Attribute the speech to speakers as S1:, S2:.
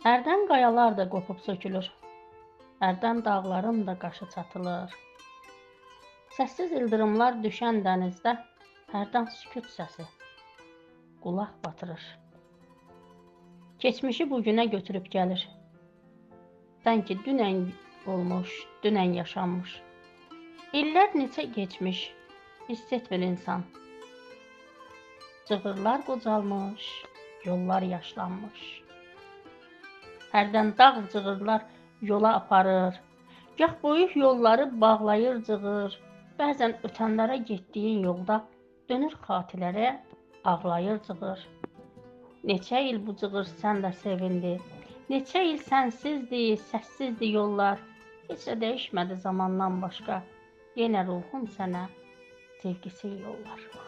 S1: Hərdən qayalar da qopub sökülür, hərdən dağların da qaşı çatılır. Səssiz ildırımlar düşən dənizdə hərdən sükut səsi qulaq batırır. Keçmişi bugünə götürüb gəlir. Sanki dünən olmuş, dünən yaşanmış. İllər neçə geçmiş, hiss etmir insan. Cığırlar qocalmış, yollar yaşlanmış. Hərdən dağ cığırlar yola aparır. Gah böyük yolları bağlayır cığır. Bəzən ötənlərə getdiyin yolda dönür xatirələrə ağlayır cığır. Neçə il bu cığır sənlə sevindi. Neçə il sənsizdi, səssizdi yollar. Heç də dəyişmədi zamandan başqa. Yenə ruhum sənə sevgisi yollar.